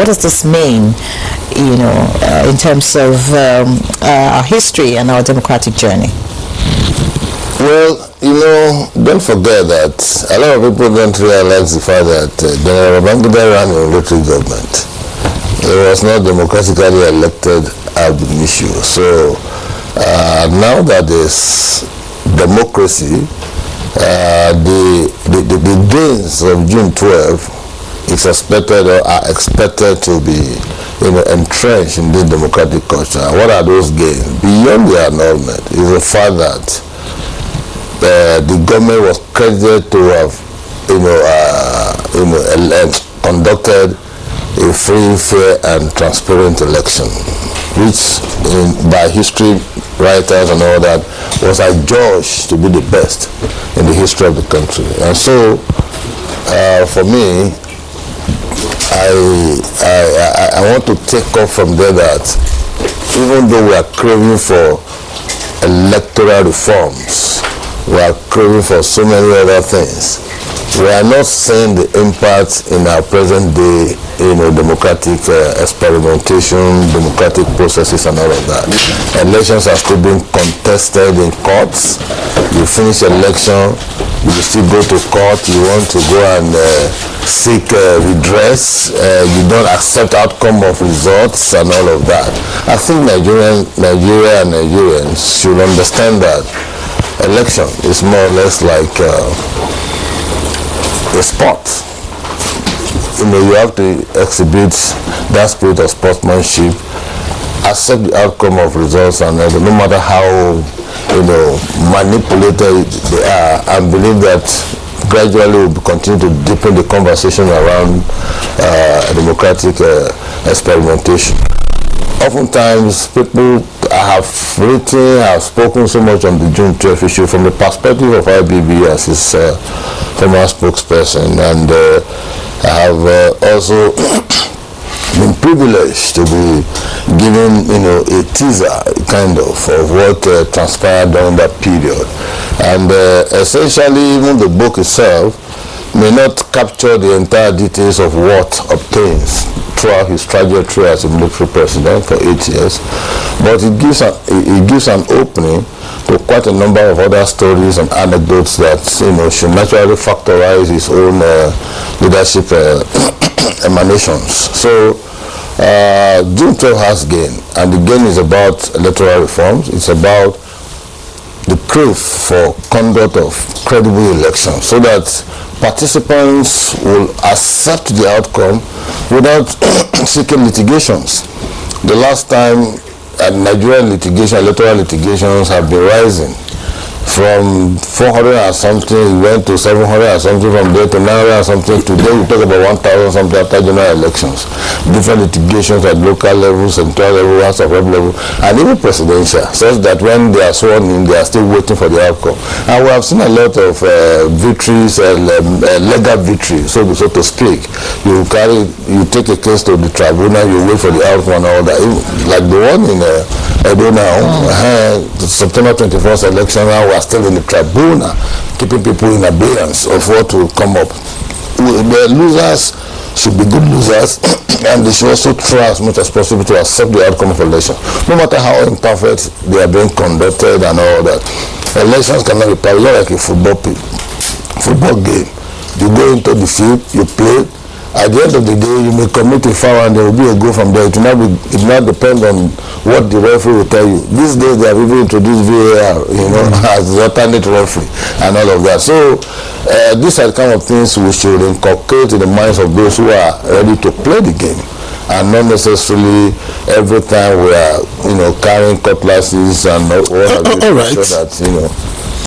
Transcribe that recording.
What does this mean, in terms of our history and our democratic journey? Well, don't forget that a lot of people don't realize the fact that General Babangida ran a military government. It was not democratically elected ab initio. So now that there's democracy, the gains of June 12 is expected or are expected to be entrenched in the democratic culture. What are those gains? Beyond the annulment is the fact that the government was credited to have conducted a free, fair and transparent election, which by history writers and all that was adjudged to be the best in the history of the country. And so for me, I want to take off from there that even though we are craving for electoral reforms, we are craving for so many other things, we are not seeing the impact in our present day, democratic experimentation, democratic processes and all of that. Elections are still being contested in courts. You finish election, you still go to court, you want to go and seek redress, you don't accept outcome of results and all of that. I think Nigeria and Nigerians should understand that election is more or less like a sport. You have to exhibit that spirit of sportsmanship, accept the outcome of results, and no matter how manipulated they are, and believe that gradually we'll continue to deepen the conversation around democratic experimentation. Oftentimes, people have spoken so much on the June 12 issue from the perspective of IBB as his former spokesperson, and I have also been privileged to be given, a teaser kind of what transpired during that period. And essentially, even the book itself may not capture the entire details of what obtains throughout his trajectory as a military president for 8 years, but it gives an opening to quite a number of other stories and anecdotes that should naturally factorize his own leadership emanations. So June 12 has gain, and the gain is about electoral reforms. It's about the crave for conduct of credible elections, so that participants will accept the outcome without seeking litigations. The last time Nigerian electoral litigations have been rising from 400 and something, it went to 700 and something, from there to 900 and something. Today we talk about 1,000 something after general elections. Different litigations at local level, central level, House of Rep level, and even presidential, such that when they are sworn in, they are still waiting for the outcome. And we have seen a lot of victories, legal victories, so to speak. You take a case to the tribunal, you wait for the outcome and all that. Like the one in Edo now, the September 21st election, now we are still in the tribunal, keeping people in abeyance of what will come up. The losers should be good losers, and they should also try as much as possible to accept the outcome of elections, no matter how imperfect they are being conducted and all that. Elections cannot be perfect, like a football game. You go into the field, you play. At the end of the day, you may commit a foul and there will be a goal from there. It will not depend on what the referee will tell you. These days, they have even introduced VAR, as the alternate referee and all of that. So, these are the kind of things we should inculcate in the minds of those who are ready to play the game, and not necessarily every time we are, carrying cutlasses and all have to all right. Sure that,